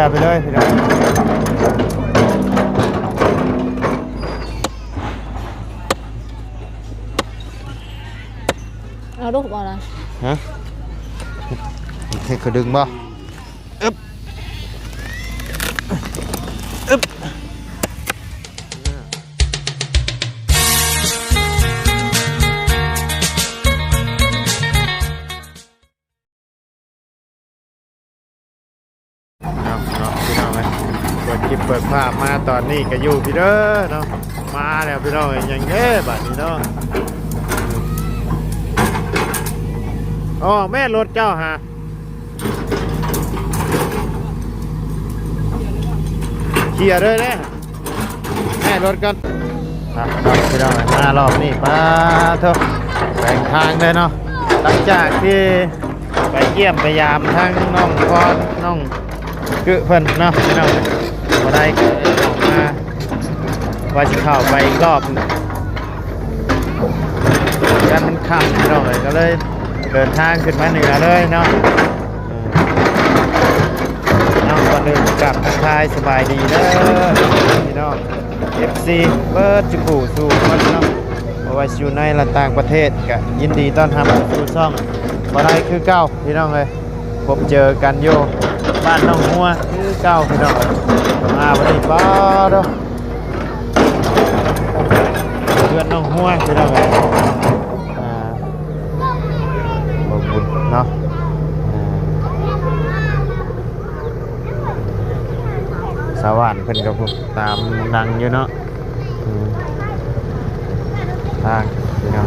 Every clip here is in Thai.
ร์ไปเลยพี่น้องเอาลูกบอลนะฮะให้เขาดึงบ่อึ๊บอึ๊บเปิดภาพมาตอนนี้ก็อยู่พี่เด้อเนาะมาแล้วพี่น้องอย่างเงี้ยบัดนี้เนาะอ๋อแม่รถเจ้าฮะเคลียร์เลยเนี่ยแม่รถกันพี่น้องมารอบนี้ป้าเถอะแบ่งทางเลยเนาะหลังจากที่ไปเยี่ยมไปยามทั้งน้องพรน้องกึเพิ่นเนาะพี่น้องมาได้ก็ออกมาว่าจะเข้าไปอีกรอบกันมันค่ำพี่น้องเลยก็เลยเดินทางขึ้นมาเหนือเลยเนาะน้องก็เดินกลับทักทายสบายดีเด้อพี่น้อง FC เบิร์ดจุกูสู่มันเนาะเอาไว้อยู่ในและต่างประเทศก็ยินดีต้อนรับสู่ช่องมาได้คือเก้าพี่น้องเลยพบเจอกันโยบ้านน้องหัวคือเก้าพี่น้องมาวันนี้ป้าเด้อเพื่อนน้องหัวพี่น้องเลยบอกบุญเนาะสวรรค์เพิ่นกับผมตามดังอยู่เนาะทางพี่น้อง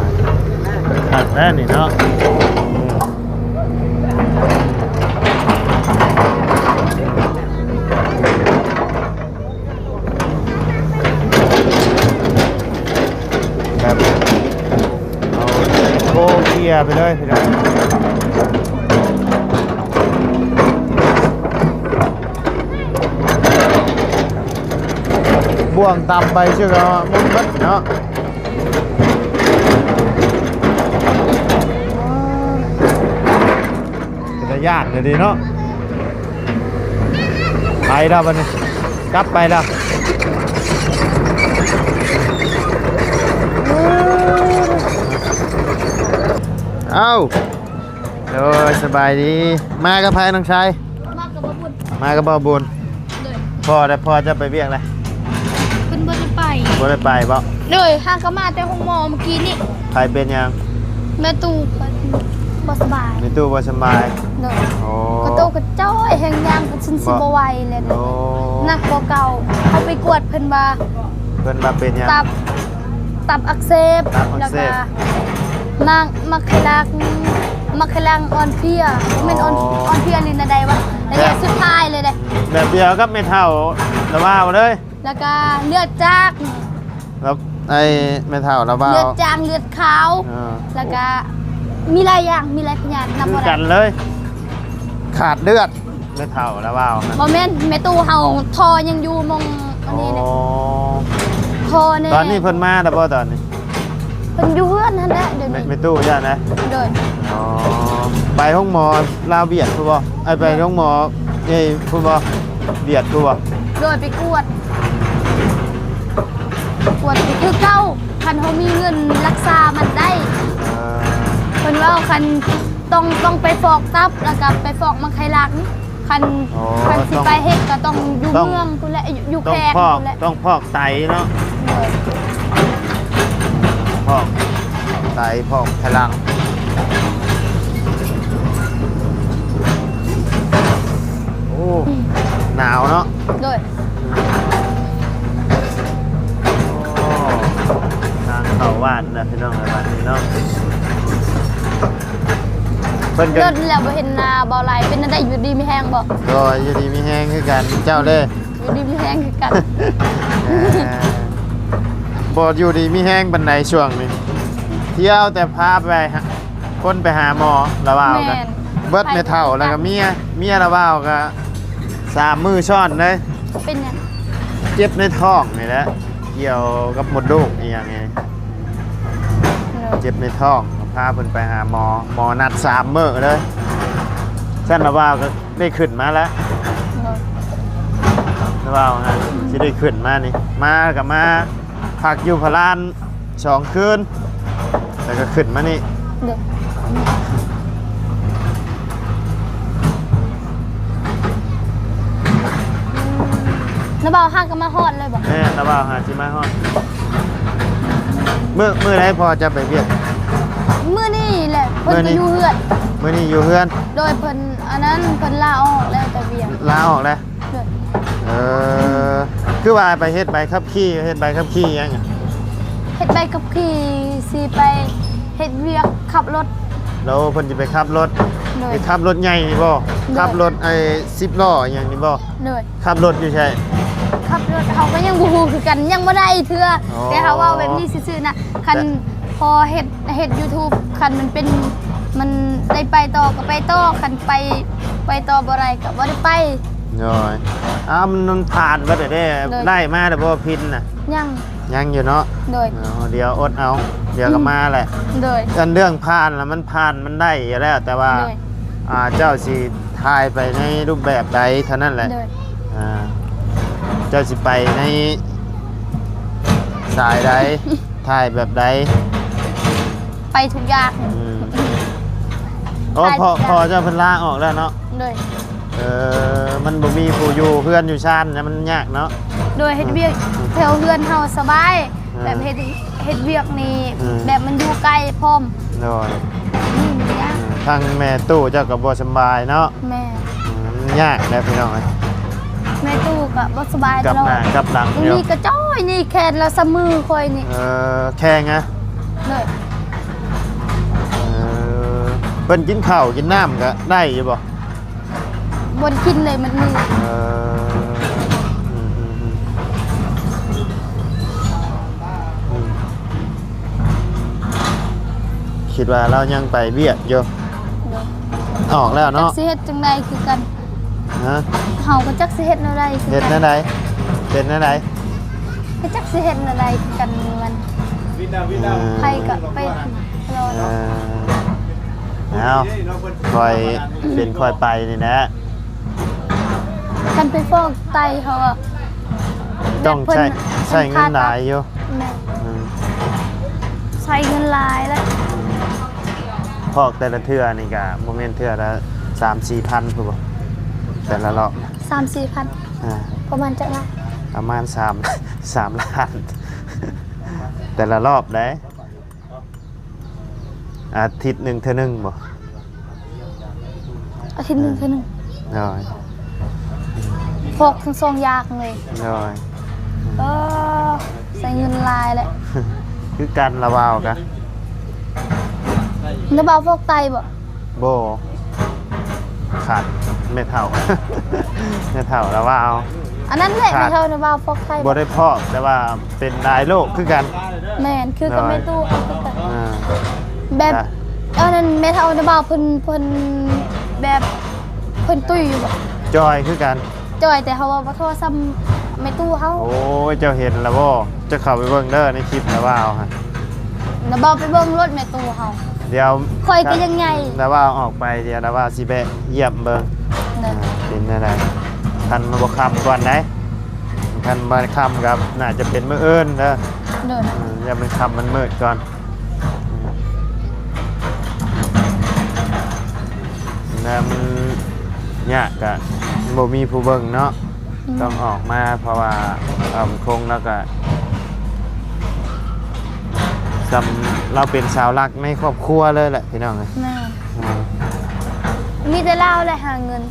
ขัดแน่นี่เนาะแบบเอาโคเกียร์ไปเลยพี่น้องบ่วงต่ำไปเชื่อก็มุนมัดเนาะเป็นญาติเลยดีเนาะไปแล้ววันนี้กลับไปแล้วเอ้าโดยสบายดีมากับใครน้องชายมากับบ่บุญมากับบ่บุญพ่อจะไปเวียงอะไรเพิ่นบ่ได้ไปบ่เลยห่างก็มาแต่ห้องหมอเมื่อกี้นี่ใครเป็นยังแม่ตู่บ่สบายแม่ตู่บ่สบายเด้อโอ้กระโตกระจ้อยแห่งยางฉันสิบ่ไหวเลยโอ้นักกว่าเก่าเอาไปกวดเพิ่นว่าเป็นยังตับอักเสบแล้วก็นางมักขลังอ่อนเพลียเป็นอ่อนเพลียลินใดวะระยะสุดท้ายเลยเด้แบบเดียวก็ไม่เท่าละว่าเลยแล้วก็เลือดจางแล้วไอ้ไม่เท่าละว่าเลือดจางเลือดขาวแล้วก็มีหลายอย่างมีหลายพยานนำกันเลยขาดเลือดไม่เท่าละว่าโมเมนต์แม่ตู้เฮาทอยังอยู่มองอันนี้เนี่ยทอเนี่ยตอนนี้เพิ่นมาแต่บ่ตอนนี้เพิ่นอยู่เพื่อนนั่นแหละเดี๋ยวนี้ไม่ตู้ใช่ไหมโดยไปห้องหมอลาวเบียดพูดบ่ไปห้องหมอนี่พูดบ่เบียดพูดบ่โดยไปกวดไปคือเก้าคันเขามีเงินรักษามันได้เพิ่นว่าคันต้องไปฟอกตับแล้วก็ไปฟอกมังไคลังคันสิไปเฮ็ดก็ต้องอยู่เมืองพุ่นแหละอยู่แขกพุ่นแหละต้องพอกไตเนาะพอกไตพอกไขลังโอ้หนาวเนาะโดยทางเข้าบ้านนะพี่น้องในบ้านนี้เนาะเพิ่นก็แล้วบ่เห็นหน้าบ่ไหลเป็นได้อยู่ดีมีแห้งบ่ก็อยู่ดีมีแห้งคือกันเจ้าเด้อยู่ดีมีแห้งคือกันบ่อยู่ดีมีแห้งบันไดช่วงนี้เที่ยวแต่พาไปคนไปหาหมอละว่าวกันเบิดไม่เท่าแล้วก็เมียละว่าวก็3 มือช้อนเลยเป็นยังเจ็บในท้องนี่แหละเกี่ยวกับมดลูกอีหยังไงเจ็บในท้องพาเพิ่นไปหาหมอนัด3 มื้อเลยฉันละว่าวก็ได้ขึ้นมาแล้ว ระเบ้าฮะสิได้ขึ้นมานี่มากับมาพักอยู่พะลาน2 คืนแล้วก็ขึ้นมานี่ เด้อน้าบ่าวฮักก็มาฮอดเลยบ่ แม่ระเบ้าหาสิมาฮอดมื้อใดพอจะไปเวียด มื้อนี้แหละเพิ่นก็อยู่เฮือน มื้อนี้อยู่เฮือน โดยเพิ่นอันนั้นเพิ่นลาออกแล้วแต่เวียง ลาออกแล้ว เด้อ คือว่าไปเฮ็ดใบขับขี่เฮ็ดใบขับขี่ยังอะ เฮ็ดใบขับขี่สิไปเฮ็ดเวียกขับรถ แล้วเพิ่นสิไปขับรถ โดย ไปขับรถใหญ่นี่บ่ขับรถไอ้10 ล้ออหย่างนี้บ่ โดย ขับรถอยู่ใช่ ขับรถเขาก็ยังบูฮูคือกันยังบ่ได้เทื่อ อ๋อ แต่เขาว่าแบบนี้ซื่อๆนะคันพอเฮ็ด YouTube คันมันเป็นมันได้ไปต่อก็ไปต่อคันไปต่อบ่ได้ก็บ่ได้ไป ย่อยมันผ่านบ่ได้เด้ เลย ไล่มาแต่บ่พินน่ะ ยัง ยังอยู่เนาะ โดย เดี๋ยวอดเอา เดี๋ยวก็มาแหละ โดย กันเรื่องผ่านแล้วมันผ่านมันได้อยู่แล้ว แต่ว่า โดย เจ้าสิถ่ายไปในรูปแบบใดเท่านั้นแหละ โดย อ่าเจ้าสิไปในสายใด ถ่ายแบบใด ไปทุกอย่าง โอ้ ถ่าย พอ ทุกอย่าง พอเจ้าเพิ่นลาออกแล้วเนาะ โดย มันบ่มีผู้อยู่เพื่อนอยู่ชานนะมันยากเนาะ โดยเฮ็ดเวียกแถวเฮือนเฮาสบาย อืม แบบเฮ็ดเวียกนี่ อืม แบบมันอยู่ไกลพร้อม โดย นี่มันยาก ทางแม่ตู้เจ้าก็บ่สำบายเนาะ แม่ มันยากแล้วพี่น้องเอ้ย แม่ตู้ก็บ่สบาย ก ต ลับ ลอ หน้า ด กลับหลังเดียว นี่ก็จ้อยนี่แขนแล้วสะมือคอยนี่ แข่งอะ เลย เพิ่นกินข้าวกินน้ำก็ได้อยู่บ่ บนกินเลยมันมือ คิดว่าเรายังไปเวียดอยู่ออกแล้ว จัก เนาะ สิเฮ็ดจังใดคือกัน ฮะ เฮาก็จักสิเฮ็ดแนวใดคือ เฮ็ด กั แนั่นใดเฮ็ดแนั่นใด ก็จักสิเฮ็ดแนวใดคือกันมันใครก็ไปรอ เอ เนาะ คอยเป็นคอยไปนี่นะ คันไปฟอกไตเขาอะ ต้อง แบบเพิ่น ใช้เงินหลายอยู่ แม่ อืม ใช้เงินหลายแล้ว พอกแต่ละเทื่อนี่ก็บ่แม่นเทื่อละ 3-4 พันพุ่นบ่แต่ละรอบ 3-4,000 อ่า ประมาณจักละ ประมาณ3 ล้าน แต่ละรอบได้อาทิตย์หนึงเทื่อหนึงบ่ อาทิตย์หนึงเทื่อหนึง น้อย ฟอกทั้งสองอย่างเลย น้อย เออใช้เงินหลายแหละ คือกันละวาวกะ แล้วบ่าวฟอกไตบ่ โบขาดไม่เท่า ไม่เท่าละวาว อันนั้นแหละ ขาด ในเท่านะบ่าวฟอกไต บ่ได้พอกแต่ว่าเป็นหลายโรคคือกัน แม่นคือกับ น้อย แม่ตู้เอาคือกัน อ่า แบบ อ่ะ อันนั้นแม่เท่านะบ่าวเพิ่นแบบเพิ่นตุ้ยอยู่บ่ จอยคือกัน จอยแต่เขาว่าบ่โทรซ้ำแม่ตู้เฮา โอ้ยเจ้าเห็นแล้วบ่จะเข้าไปเบิ่งเด้อในคลิปละวาวฮะ นะบ่าวไปเบิ่งรถแม่ตู้เฮา เดี๋ยว ข่อยก็ยังไง ละวาวออกไปเดี๋ยวละวาวสิแบะเยี่ยมเบิ่ง เด้อ เป็นอะไรทันมาบ่คำก่อนได้ทันมาคำกับน่าจะเป็นมื้ออื่นเด้อ เด้อ อย่ามันคำมันมืดก่อนนะมันยากกะบ่มีผู้เบิ่งเนาะต้องออกมาเพราะว่าคงแล้วก็เราเป็นสาวรักในครอบครัวเลยแหละพี่น้องเอ้ย แม่ อืม มีแต่เล่าและหาเงิน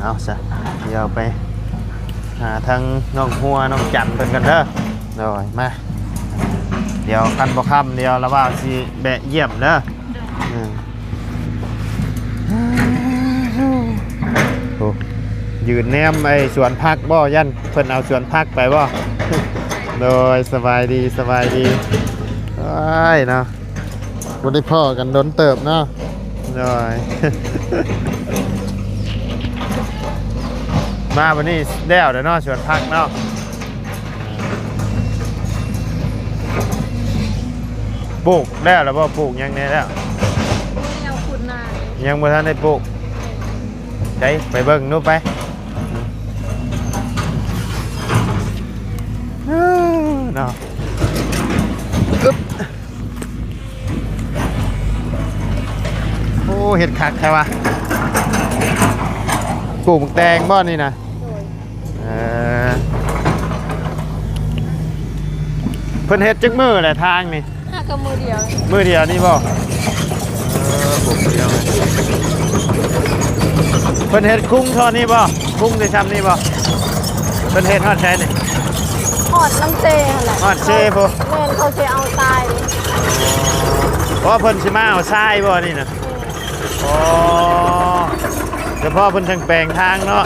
เอาซะเดี๋ยวไปหาทางน้องหัวน้องจันเป็นกันเด้อโดยมาเดี๋ยวคันบ่ค่ำเดี๋ยวละว่าสิแบะเยี่ยมเด้อโอ้ยืนแนมไอ้สวนพักบ่ยันเพิ่นเอาสวนพักไปบ่ โดยสบายดีสบายดีไอ้เนาะบ่ได้พ่อกันโดนเติบเนาะโดย มาวันนี้แล้วเดี๋ยวเนาะสวนพักเนาะปลูกแล้วบ่ปลูกยังไงแล้ว ยังบ่ทันได้ปลูกได้ไปเบิ่งนู่นไปเนาะอึ๊บโอ้เห็ดคักใช่ปะปลูกแตงบ่นี่นะเพิ่นเฮ็ดจักมือแหละทางนี่ ก็มือเดียว มือเดียวนี่บ่ปลูกเดียวเพิ่นเฮ็ดคุ้งเท่านี้บ่คุ้งได้ซ้ำนี่บ่เพิ่นเฮ็ดฮอดแท้นี่ หอดน้ำเจหั่นแหละ ฮอดเซ่บ่ แม่นเขาสิเอาตาย เพราะเพิ่นสิมาเอาทรายบ่นี่นะอ๋อเฉพาะเพิ่นทางแปลงทางเนาะ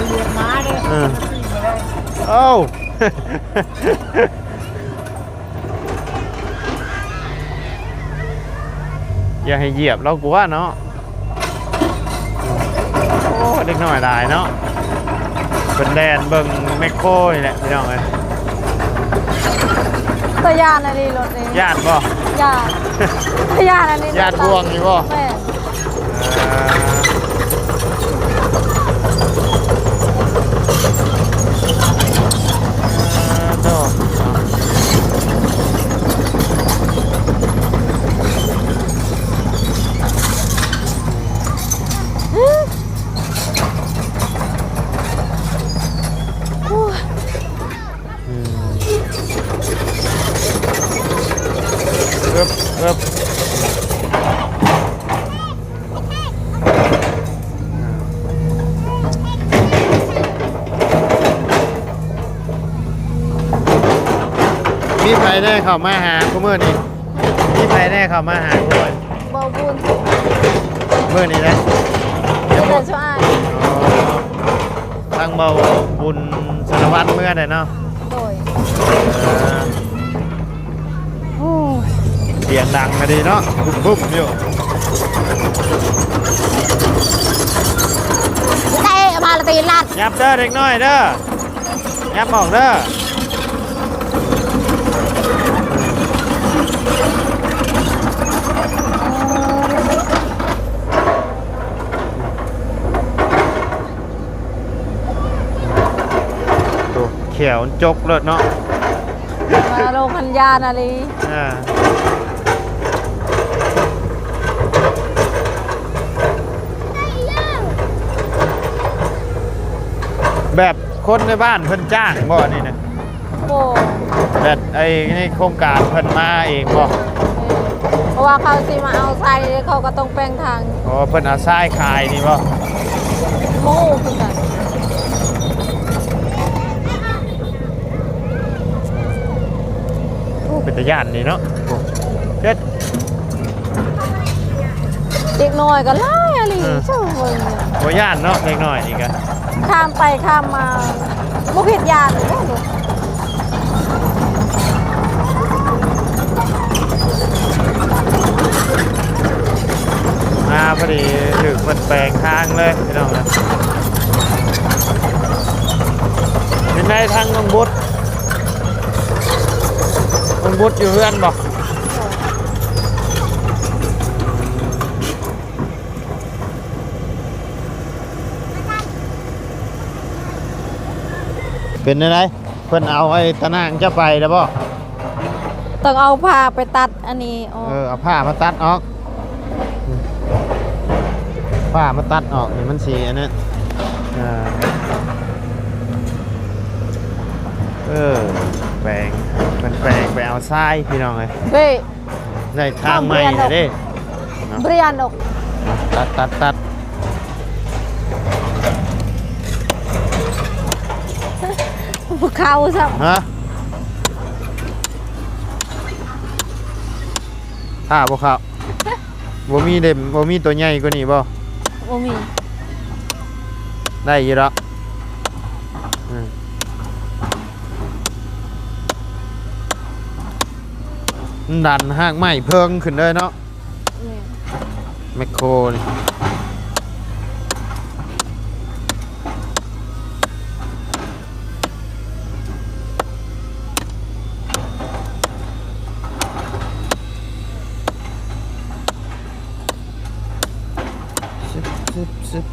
เหยียบม้าเลย โอ้อย่าให้เหยียบเรากลัวเนาะโอ้เด็กน้อยหลายเนาะเป็นแดนเบิ่งแมคโครนี่แหละพี่น้องเอ้ย ตะยานอันนี้รถนี้ ญาติบ่ ยานตะยานอันนี้ ญาติบวงนี่บ่ แม่โตเอิบมีใครได้เข้ามาหากูมื้อนี้มีใครได้เข้ามาหากูมื้อ เบาบุญ มื้อนี้นะ เดี๋ยวช่วย ทางเบาบุญสารวัตรเมื่อใดเนาะ โดย โอ้ยเสียงดังมาดีเนาะปุ๊บอยู่ เตะมาละตีลัด ยับเด้อเด็กน้อยเด้อยับออกเด้อตัวเขียวจกเลยเนาะ มาโรงพันยานาลี แบบคนในบ้านเพิ่นจ้างบ่นี่นะ โบ แบบไอ้นี่โครงการเพิ่นมาเองบ่ เพราะว่าเขาสิมาเอาใส่เขาก็ต้องแปลงทาง อ๋อเพิ่นเอาทรายขายนี่บ่ โม่คือกัน โอ้เป็นตาย่านนี่เนาะโอ้เด็ด เด็กน้อยก็ไล่อะไรเจ้าเบิ่ง บ่ย่านเนาะเล็กน้อยนี่ก็ ข้ามไปข้ามมาบุกิดยานเลยลูก มาพอดีถึงมันแปลงทางเลยพี่น้องนะเป็นไงทางน้องบุตรอยู่เพื่อนบอกเป็นอะไรเพิ่นเอาไอ้ตะนางจะไปแล้วบ่ ต้องเอาผ้าไปตัดอันนี้ออก เอาผ้ามาตัดออกผ้ามาตัดออกนี่มันสีอันนั้นแปลงมันแปลงไปเอาทรายพี่น้องเลย เฮ้ย ได้ทางใหม่เลยเด้ เบรียนออก ตัด ภูเขาสับ ฮะถ้าบ่ครับบ่มีเด็มบ่มีตัวใหญ่กว่านี้บ่ โอ้มี ได้อยู่แล้วดันหากไม้เพิ่งขึ้นเลยเนาะ นี่ แมคโครนี่ ซึบ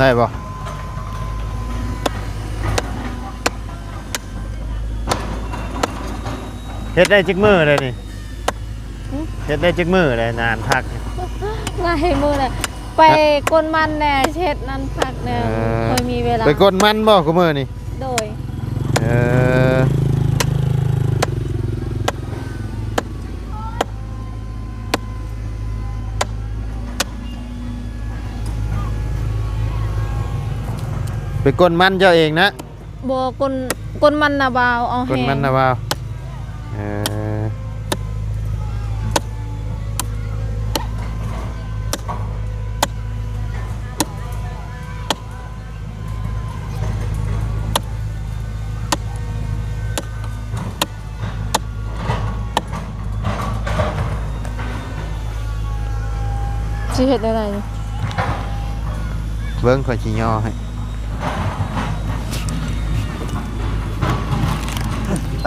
ได้บ่เฮ็ดได้จักมือเลยนี่เฮ็ดได้จักมือเลยนานพัก ง่ายมือเลยไปกนมันแน่เช็ดนั่นพักแน่เคยมีเวลา ไปกดมันบ่กูมือนี่ โดย เออไปกดมันเจ้าเองนะ บ่กนมันน่ะบ่าวเอา กด แห้ มัน ง นะบ่าวเออสิเฮ็ดอะไร เบิ้งขอชิย่อให้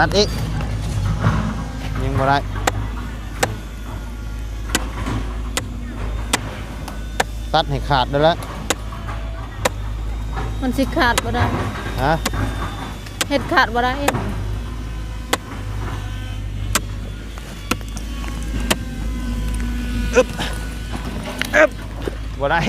ตัดอีกยังบ่ได้ตัดให้ขาดได้แล้ว มันสิขาดบ่ได้ ฮะ เฮ็ดขาดบ่ได้ บ่ได้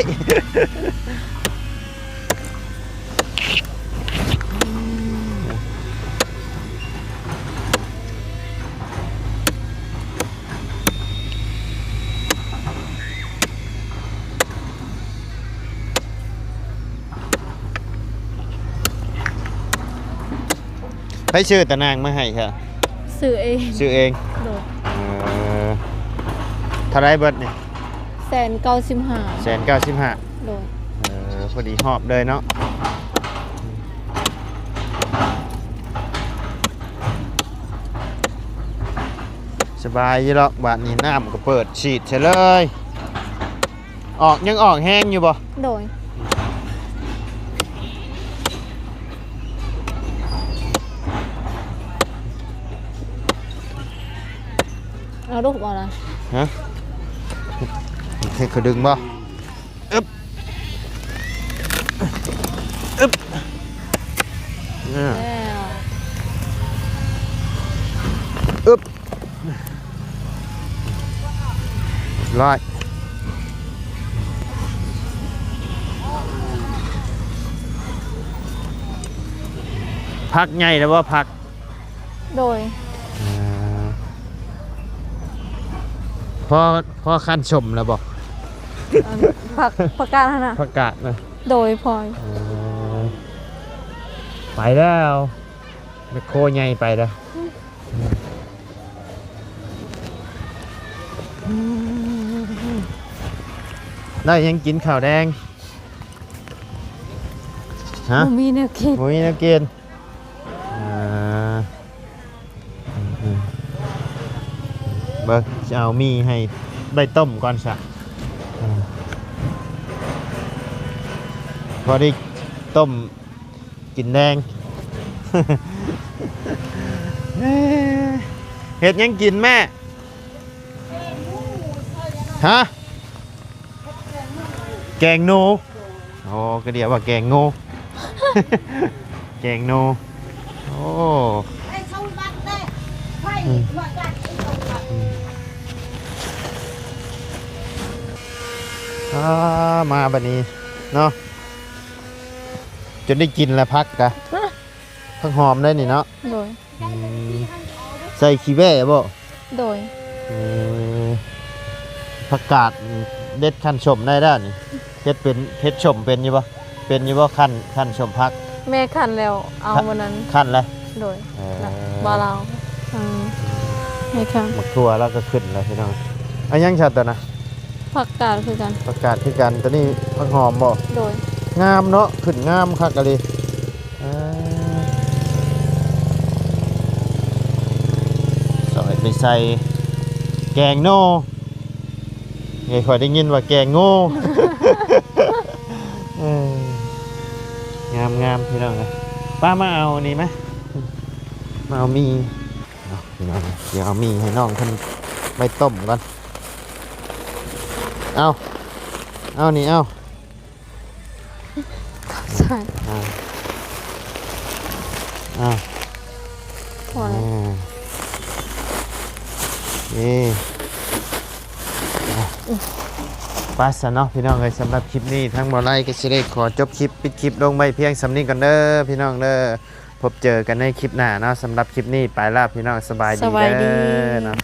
ให้ชื่อตะนางมาให้ค่ะ ซื้อเอง ชื่อเอง โดย เท่าไรเบิดนี่ 195 195 โดย พอดีหอบเลยเนาะสบายยี่หรอกบาทนี้น้ำก็เปิดฉีดเฉยเลยออกยังออกแห้งอยู่บ่ โดยเอาลูกบ่ล่ะ ฮะเขาดึงบ่อึ๊บอึ๊บอ่า แล้ว อึ๊บร้อยพักไงแล้วว่าพัก โดย พ่อขั้นชมแล้วบอก ผักประกาศนะ ประกาศนะ โดยพลอย ไปแล้วแมคโครใหญ่ไปแล้วได้ยังกินข้าวแดงฮะ บ่มีแนวคิด บ่มีนักกินเบิ่งจะเอามีให้ได้ต้มก่อนสักพอได้ต้มกินแดง เห็ดยังกินแม่ฮะแกงโนโอ้ก็เดี๋ยวว่าแกงโน แกงโนโอ้มาบัดนี้เนาะจนได้กินแล้วพักกะพักหอมได้นี่เนาะ โดย ใส่ขี้แว่บ่ โดย ผักกาดเด็ดขั้นชมได้ด้านนี่เฮ็ดเป็นเฮ็ดชมเป็นอยู่บ่เป็นอยู่บ่ขั้นชมพัก แม่คันแล้วเอาวันนั้น ขั้นแล้ว โดย เออ บ่เรา ให้ค่ะ หมักทั่วแล้วก็ขึ้นแล้วพี่น้องอันยังชัดตัวนะ ผักกาดคือกัน ประกาศคือกันตัวนี้ผักหอมบ่ โดย งามเนาะขึ้นงามคักกะลีสอยไปใส่แกงโน่ไงคอยได้ยินว่าแกงโง่ เอองามพี่น้องเลยป้ามาเอานี่ไหมมาเอามีเอาพี่น้องเดี๋ยวเอามีให้น้องท่านไปต้มก่อนเอานี่เอา ใช่ เอา พอแล้ว นี่ป้าสะเนาะพี่น้องเลยสำหรับคลิปนี้ทั้งบอไลก็จะได้ขอจบคลิปปิดคลิปลงไปเพียงสำนี้ก่อนเด้อพี่น้องเด้อพบเจอกันในคลิปหน้าเนาะสำหรับคลิปนี้ไปแล้วพี่น้องสบายดีเด้อเนาะ